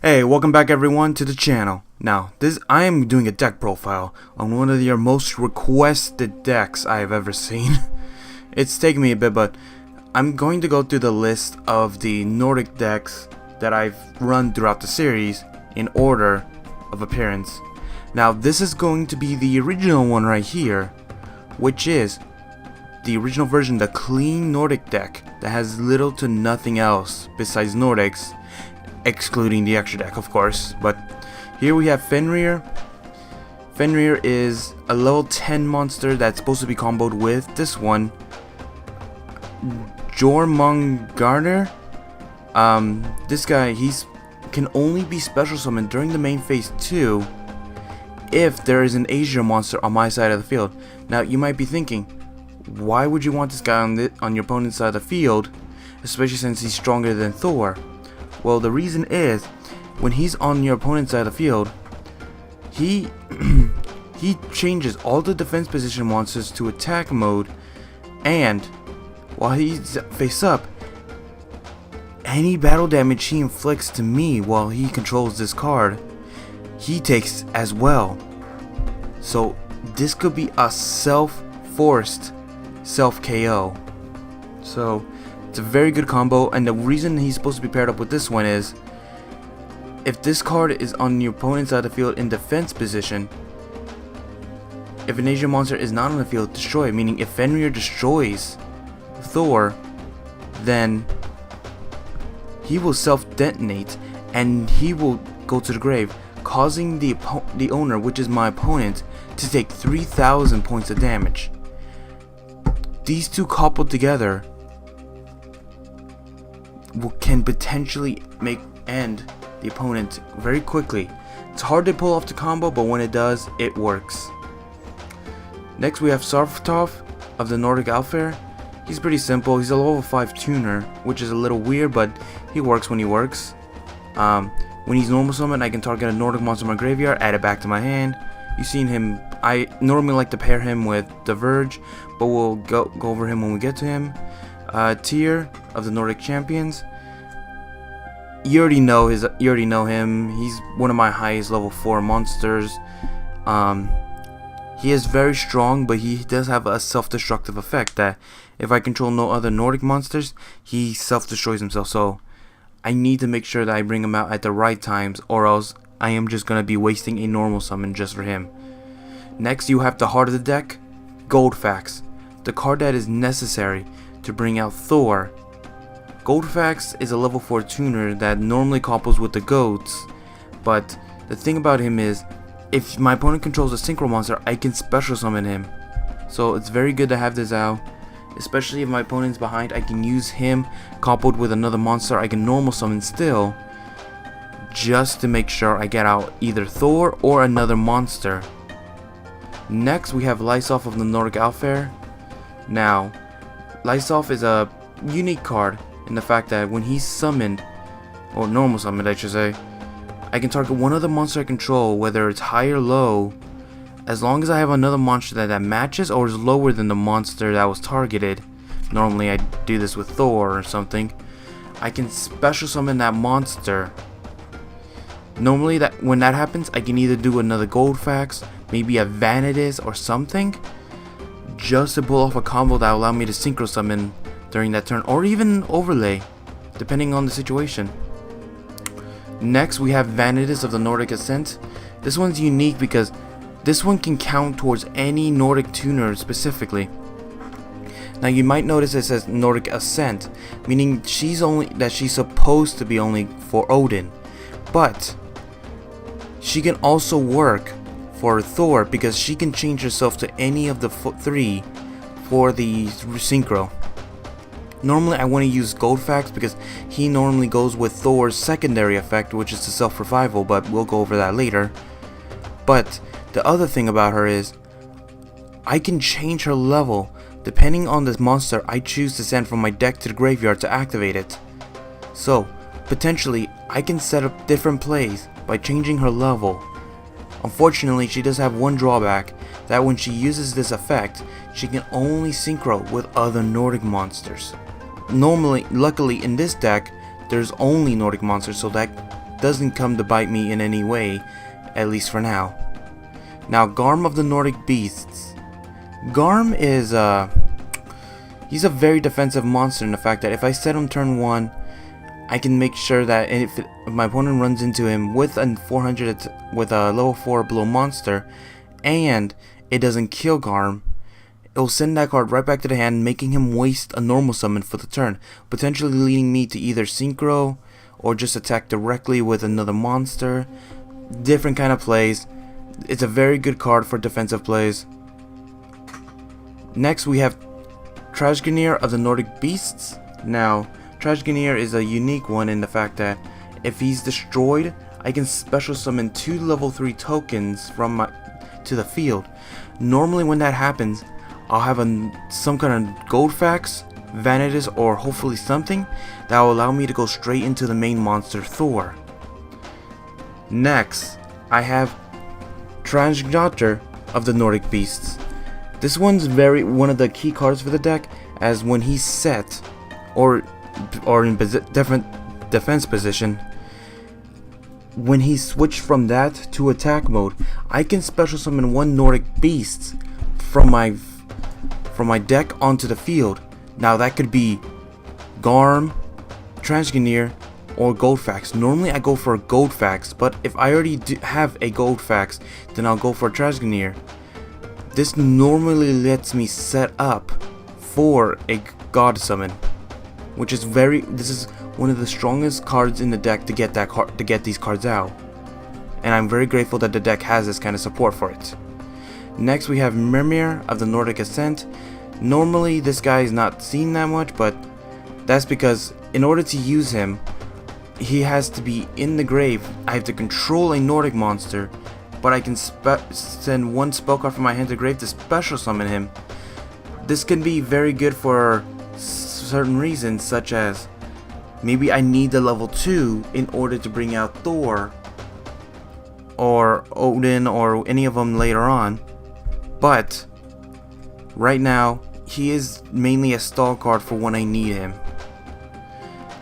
Hey, welcome back everyone to the channel. Now, I am doing a deck profile on one of your most requested decks I have ever seen. It's taken me a bit, but I'm going to go through the list of the Nordic decks that I've run throughout the series in order of appearance. Now, this is going to be the original one right here, which is the original version, the clean Nordic deck that has little to nothing else besides Nordics, excluding the extra deck, of course. But here we have Fenrir. Fenrir is a level 10 monster that's supposed to be comboed with this one, Jormungandr. This guy, can only be special summoned during the main phase 2 if there is an Asia monster on my side of the field. Now you might be thinking, why would you want this guy on your opponent's side of the field, especially since he's stronger than Thor? Well, the reason is, when he's on your opponent's side of the field, he he changes all the defense position monsters to attack mode, and while he's face up, any battle damage he inflicts to me while he controls this card, he takes as well. So this could be a self-forced self-KO. So it's a very good combo, and the reason he's supposed to be paired up with this one is, if this card is on your opponent's side of the field in defense position, if an Asian monster is not on the field, destroy it. Meaning if Fenrir destroys Thor, then he will self-detonate and he will go to the grave, causing the owner, which is my opponent, to take 3,000 points of damage. These two coupled together can potentially end the opponent very quickly. It's hard to pull off the combo, but when it does, it works. Next we have Sarftov of the Nordic Alfair. He's pretty simple. He's a level 5 tuner, which is a little weird, but he works when he works. When he's normal summon, I can target a Nordic monster in my graveyard, add it back to my hand. You've seen him. I normally like to pair him with the Verge, but we'll go over him when we get to him. Tyr of the Nordic Champions. You already know him. He's one of my highest level 4 monsters. He is very strong, but he does have a self-destructive effect that if I control no other Nordic monsters, he self-destroys himself. So I need to make sure that I bring him out at the right times, or else I am just going to be wasting a normal summon just for him. Next you have the heart of the deck, Goldfax, the card that is necessary to bring out Thor. Goldfax is a level 4 tuner that normally couples with the goats, but the thing about him is, if my opponent controls a synchro monster, I can special summon him. So it's very good to have this out, especially if my opponent's behind. I can use him coupled with another monster I can normal summon still, just to make sure I get out either Thor or another monster. Next we have Lysov of the Nordic Alfair. Now, Lysov is a unique card in the fact that when he's summoned, or normal summoned I should say, I can target one other monster I control, whether it's high or low, as long as I have another monster that matches or is lower than the monster that was targeted. Normally I do this with Thor or something. I can special summon that monster. Normally when that happens, I can either do another Goldfax, maybe a Vanidus or something, just to pull off a combo that will allow me to synchro summon during that turn, or even overlay, depending on the situation. Next we have Vanidus of the Nordic Ascent. This one's unique because this one can count towards any Nordic tuner specifically. Now you might notice it says Nordic Ascent, meaning she's supposed to be only for Odin, but she can also work for Thor because she can change herself to any of the 3 for the synchro. Normally I want to use Goldfax because he normally goes with Thor's secondary effect, which is the self-revival, but we'll go over that later. But the other thing about her is, I can change her level depending on the monster I choose to send from my deck to the graveyard to activate it. So potentially I can set up different plays by changing her level. Unfortunately, she does have one drawback, that when she uses this effect, she can only synchro with other Nordic monsters. Luckily in this deck, there's only Nordic monsters, so that doesn't come to bite me in any way, at least for now. Now, Garm of the Nordic Beasts. Garm is he's a very defensive monster in the fact that if I set him turn 1, I can make sure that if my opponent runs into him with a level 4 below monster and it doesn't kill Garm, it will send that card right back to the hand, making him waste a normal summon for the turn, potentially leading me to either synchro or just attack directly with another monster. Different kind of plays. It's a very good card for defensive plays. Next we have Trashganir of the Nordic Beasts. Now, Trashganir is a unique one in the fact that if he's destroyed, I can special summon 2 level 3 tokens to the field. Normally when that happens, I'll have some kind of Goldfax, Vanitas, or hopefully something that will allow me to go straight into the main monster, Thor. Next, I have Trashganir of the Nordic Beasts. This one's one of the key cards for the deck, as when he's set or in different defense position, when he switched from that to attack mode, I can special summon 1 Nordic Beast from my deck onto the field. Now that could be Garm, Trashganir, or Goldfax. Normally I go for a Goldfax, but if I already have a Goldfax, then I'll go for Trashganir. This normally lets me set up for a God Summon, which is this is one of the strongest cards in the deck to get these cards out, and I'm very grateful that the deck has this kind of support for it. Next we have Murmur of the Nordic Ascent. Normally this guy is not seen that much, but that's because in order to use him, he has to be in the grave. I have to control a Nordic monster, but I can send 1 spell card from my hand to grave to special summon him. This can be very good for certain reasons, such as maybe I need the level 2 in order to bring out Thor or Odin or any of them later on, but right now he is mainly a stall card for when I need him.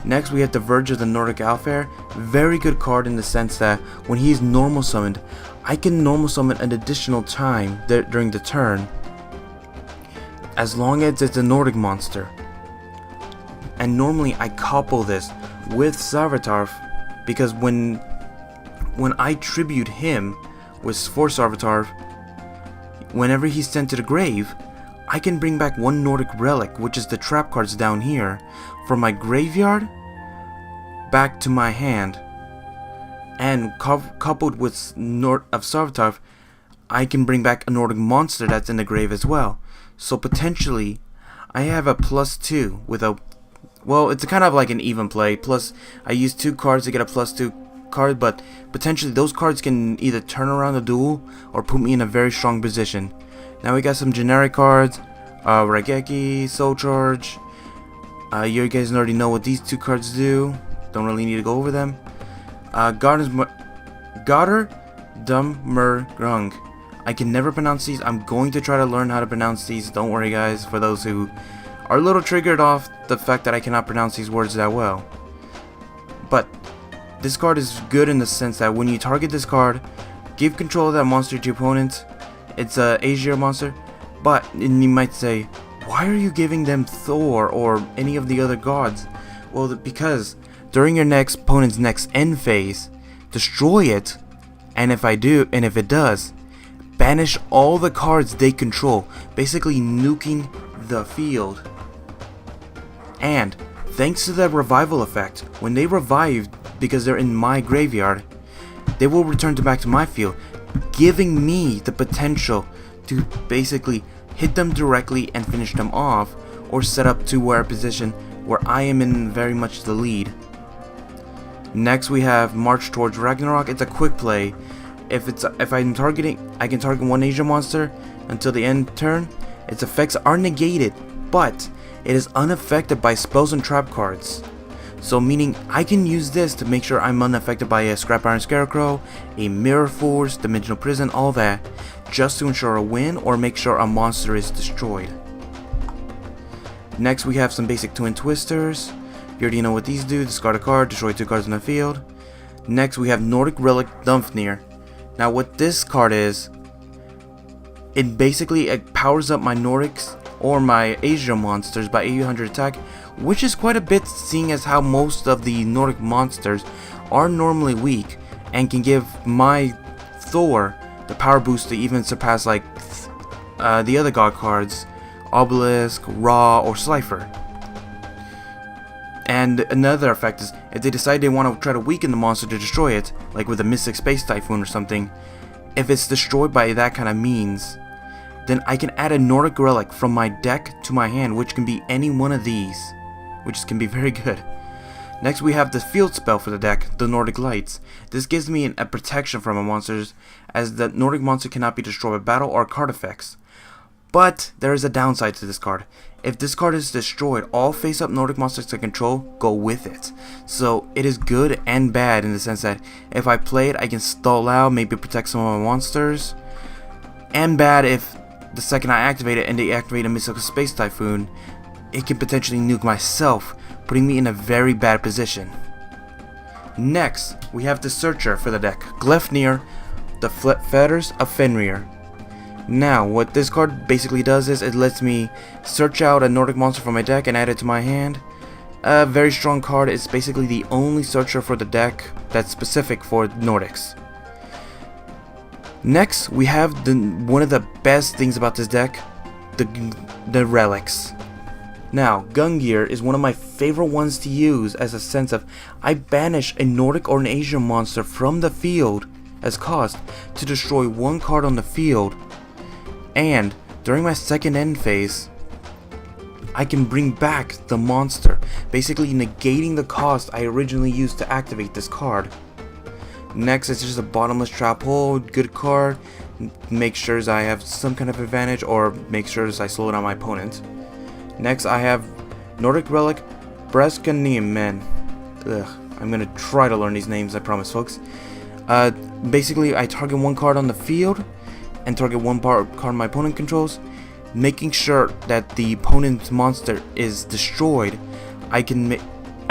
Next we have the Verge of the Nordic Alfair. Very good card in the sense that when he is normal summoned, I can normal summon an additional time during the turn, as long as it's a Nordic monster. And normally I couple this with Sarvatarf, because when I tribute him with Sarvatarf, whenever he's sent to the grave, I can bring back 1 Nordic relic, which is the trap cards down here, from my graveyard back to my hand. And coupled with Sarvatarf, I can bring back a Nordic monster that's in the grave as well. So potentially, I have a +2 with a... Well, it's kind of like an even play. Plus, I use 2 cards to get a +2 card, but potentially those cards can either turn around the duel or put me in a very strong position. Now we got some generic cards. Raigeki, Soul Charge. You guys already know what these 2 cards do. Don't really need to go over them. Goddard Grung. I can never pronounce these. I'm going to try to learn how to pronounce these. Don't worry guys, for those who are a little triggered off the fact that I cannot pronounce these words that well. But this card is good in the sense that when you target this card, give control of that monster to your opponent. It's a Aegir monster, and you might say, why are you giving them Thor or any of the other gods? Well, because during your opponent's next end phase, destroy it, and if it does, banish all the cards they control, basically nuking the field. And thanks to the revival effect, when they revive because they're in my graveyard, they will return back to my field, giving me the potential to basically hit them directly and finish them off, or set up to a position where I am in very much the lead. Next we have March Towards Ragnarok. It's a quick play. If I'm targeting, I can target 1 Asia monster until the end turn. Its effects are negated, but it is unaffected by spells and trap cards. So meaning I can use this to make sure I'm unaffected by a Scrap Iron Scarecrow, a Mirror Force, Dimensional Prison, all that, just to ensure a win or make sure a monster is destroyed. Next we have some basic Twin Twisters. You already know what these do. Discard a card, destroy 2 cards in the field. Next we have Nordic Relic Fenrir. Now what this card is, it powers up my Nordics or my Asia monsters by 800 attack, which is quite a bit seeing as how most of the Nordic monsters are normally weak and can give my Thor the power boost to even surpass like the other god cards, Obelisk, Ra, or Slifer. And another effect is, if they decide they want to try to weaken the monster to destroy it, like with a Mystic Space Typhoon or something, if it's destroyed by that kind of means, then I can add a Nordic Relic from my deck to my hand, which can be any one of these, which can be very good. Next we have the field spell for the deck, the Nordic Lights. This gives me a protection from my monsters, as the Nordic monster cannot be destroyed by battle or card effects. But there is a downside to this card. If this card is destroyed, all face-up Nordic monsters I control go with it. So it is good and bad in the sense that if I play it, I can stall out, maybe protect some of my monsters. And bad if the second I activate it and they activate a Mystical Space Typhoon, it can potentially nuke myself, putting me in a very bad position. Next, we have the Searcher for the deck, Fenrir, the Fetters of Fenrir. Now, what this card basically does is it lets me search out a Nordic monster from my deck and add it to my hand. A very strong card. It's basically the only searcher for the deck that's specific for Nordics. Next, we have one of the best things about this deck, the relics. Now, Gungear is one of my favorite ones to use as a sense of I banish a Nordic or an Asian monster from the field as cost to destroy one card on the field, and during my second end phase I can bring back the monster, basically negating the cost I originally used to activate this card. Next, it's just a bottomless trap hole, good card, make sure I have some kind of advantage or make sure I slow down my opponent. Next, I have Nordic Relic Breskanim, man. I'm gonna try to learn these names, I promise, folks. Basically, I target one card on the field and target one card my opponent controls, making sure that the opponent's monster is destroyed. I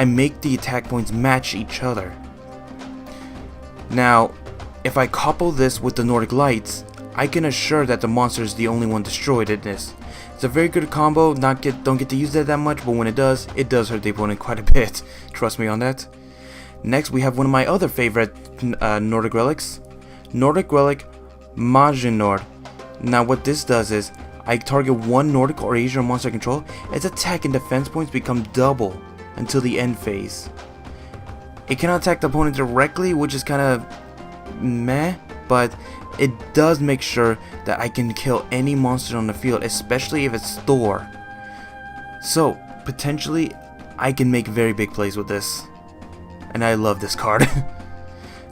make the attack points match each other. Now, if I couple this with the Nordic Lights, I can assure that the monster is the only one destroyed in this. It's a very good combo. Don't get to use that much, but when it does hurt the opponent quite a bit. Trust me on that. Next, we have one of my other favorite Nordic relics, Nordic Relic Majinord. Now, what this does is I target one Nordic or Asian monster I control. Its attack and defense points become double until the end phase. It cannot attack the opponent directly, which is kind of meh, but it does make sure that I can kill any monster on the field, especially if it's Thor. So, potentially, I can make very big plays with this. And I love this card.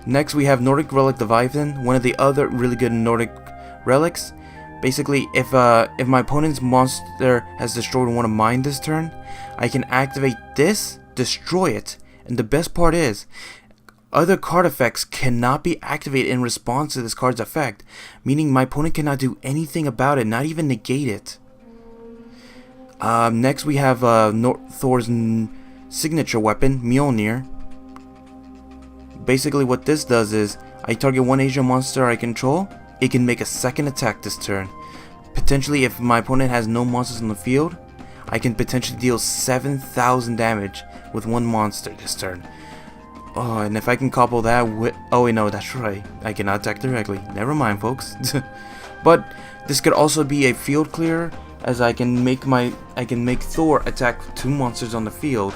Next, we have Nordic Relic Leviathan, one of the other really good Nordic relics. Basically, if my opponent's monster has destroyed one of mine this turn, I can activate this, destroy it, and the best part is, other card effects cannot be activated in response to this card's effect, meaning my opponent cannot do anything about it, not even negate it. Next we have Thor's signature weapon, Mjolnir. Basically what this does is, I target one Asian monster I control, it can make a second attack this turn. Potentially if my opponent has no monsters on the field, I can potentially deal 7,000 damage with one monster this turn. Oh, and if I can couple that with... Oh wait, no, that's right. I cannot attack directly. Never mind, folks. But this could also be a field clear, as I can make Thor attack two monsters on the field.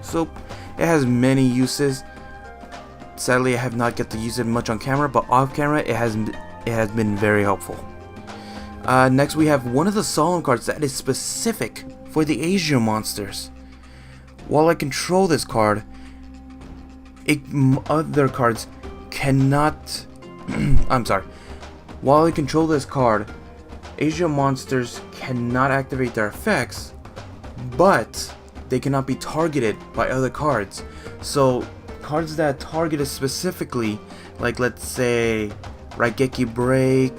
So it has many uses. Sadly, I have not get to use it much on camera, but off camera, it has been very helpful. Next, we have one of the Solemn cards that is specific for the Asian monsters. While I control this card, other cards cannot. I'm sorry. While I control this card, Asian monsters cannot activate their effects, but they cannot be targeted by other cards. So cards that target it specifically, like let's say Raigeki Break,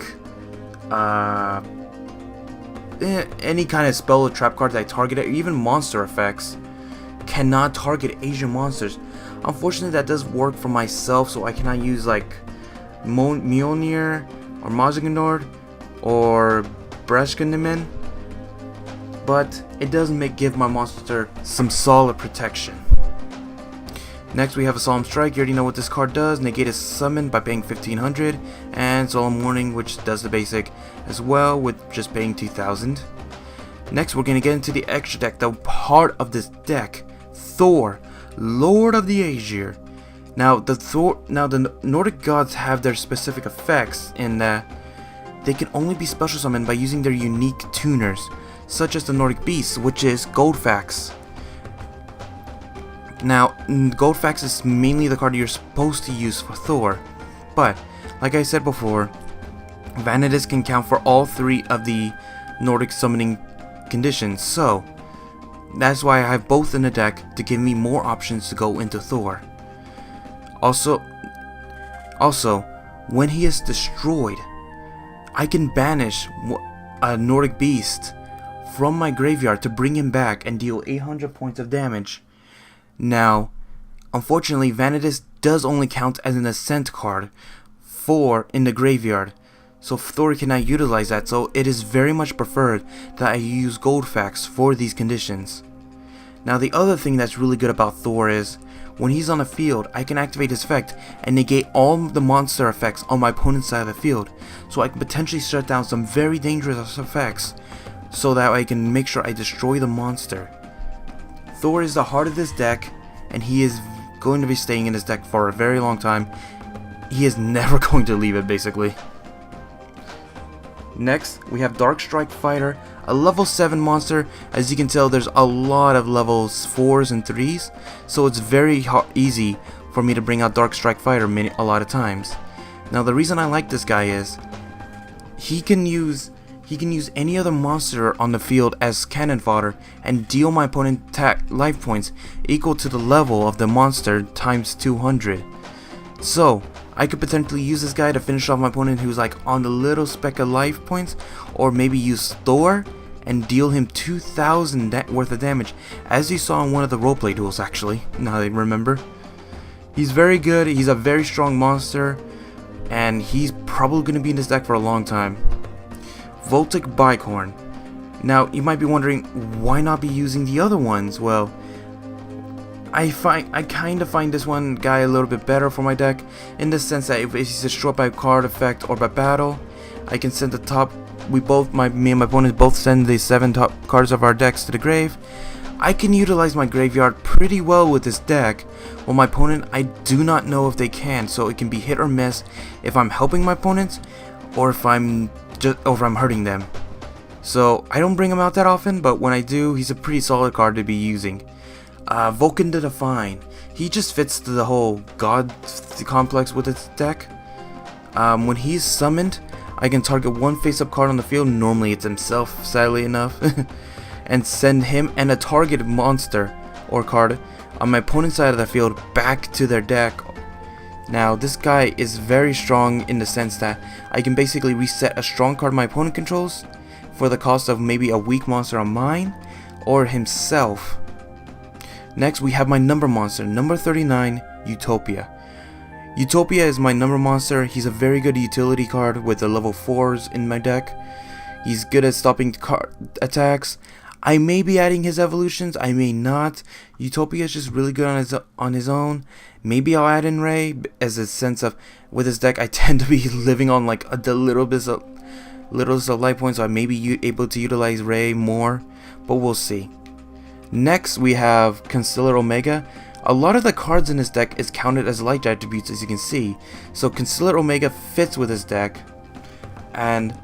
any kind of spell or trap card that target it, even monster effects, cannot target Asian monsters. Unfortunately, that does work for myself, so I cannot use like Mjolnir or Mazignord or Breskanimin, but it does give my monster some solid protection. Next we have a Solemn Strike. You already know what this card does. Negate is summoned by paying 1500, and Solemn Warning, which does the basic as well with just paying 2000. Next we're going to get into the extra deck, the heart of this deck, Thor, Lord of the Aegir. Now the Nordic gods have their specific effects in that they can only be special summoned by using their unique tuners, such as the Nordic Beast, which is Goldfax. Now, Goldfax is mainly the card you're supposed to use for Thor, but like I said before, Vanitas can count for all 3 of the Nordic summoning conditions, so that's why I have both in the deck to give me more options to go into Thor. Also, when he is destroyed, I can banish a Nordic Beast from my graveyard to bring him back and deal 800 points of damage. Now, unfortunately, Vanitas does only count as an Ascent card in the graveyard, so Thor cannot utilize that, so it is very much preferred that I use Goldfax for these conditions. Now, the other thing that's really good about Thor is, when he's on the field, I can activate his effect and negate all the monster effects on my opponent's side of the field, so I can potentially shut down some very dangerous effects, so that I can make sure I destroy the monster. Thor is the heart of this deck, and he is going to be staying in this deck for a very long time. He is never going to leave it, basically. Next, we have Dark Strike Fighter, a level 7 monster. As you can tell, there's a lot of levels 4s and 3s, so it's very easy for me to bring out Dark Strike Fighter a lot of times. Now, the reason I like this guy is he can use any other monster on the field as cannon fodder and deal my opponent life points equal to the level of the monster times 200. So, I could potentially use this guy to finish off my opponent who's like on the little speck of life points, or maybe use Thor and deal him 2000 worth of damage, as you saw in one of the roleplay duels actually, now I remember. He's very good, he's a very strong monster, and he's probably going to be in this deck for a long time. Voltic Bicorn. Now, you might be wondering, why not be using the other ones? Well, I kind of find this one guy a little bit better for my deck, in the sense that if he's destroyed by card effect or by battle, I can send the top, me and my opponent both send the 7 top cards of our decks to the grave. I can utilize my graveyard pretty well with this deck, while my opponent, I do not know if they can, so it can be hit or miss if I'm helping my opponents, or if I'm hurting them. So I don't bring him out that often, but when I do, he's a pretty solid card to be using. Vulcan the Define. He just fits to the whole god complex with its deck. When he's summoned, I can target one face-up card on the field, normally it's himself, sadly enough, and send him and a targeted monster or card on my opponent's side of the field back to their deck. Now, this guy is very strong in the sense that I can basically reset a strong card my opponent controls for the cost of maybe a weak monster on mine or himself. Next, we have my number monster, number 39, Utopia. Utopia is my number monster. He's a very good utility card with the level 4s in my deck. He's good at stopping attacks. I may be adding his evolutions, I may not. Utopia is just really good on his own. Maybe I'll add in Ray, as a sense of, with this deck I tend to be living on like the little bit of life points, so I may be able to utilize Ray more, but we'll see. Next, we have Concealer Omega. A lot of the cards in this deck is counted as light attributes, as you can see, so Concealer Omega fits with this deck. And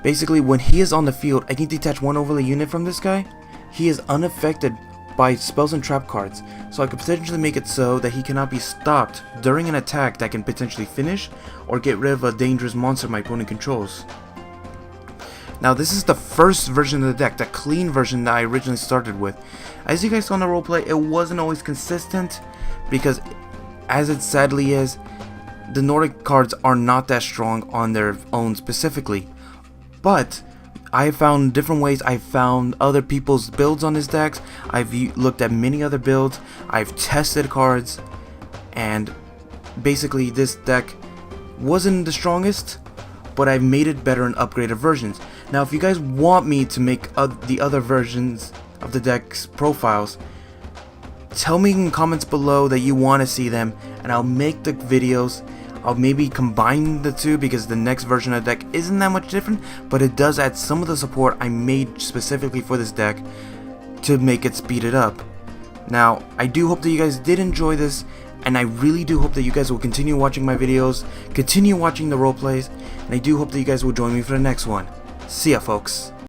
basically, when he is on the field, I can detach one overlay unit from this guy. He is unaffected by spells and trap cards, so I could potentially make it so that he cannot be stopped during an attack that can potentially finish or get rid of a dangerous monster my opponent controls. Now, this is the first version of the deck, the clean version that I originally started with. As you guys saw in the roleplay, it wasn't always consistent, because as it sadly is, the Nordic cards are not that strong on their own specifically. But I found different ways. I've found other people's builds on this deck. I've looked at many other builds. I've tested cards, and basically this deck wasn't the strongest, but I've made it better in upgraded versions. Now if you guys want me to make the other versions of the deck's profiles, tell me in comments below that you want to see them, and I'll make the videos. I'll maybe combine the two because the next version of the deck isn't that much different, but it does add some of the support I made specifically for this deck to make it speeded up. Now, I do hope that you guys did enjoy this, and I really do hope that you guys will continue watching my videos, continue watching the roleplays, and I do hope that you guys will join me for the next one. See ya, folks.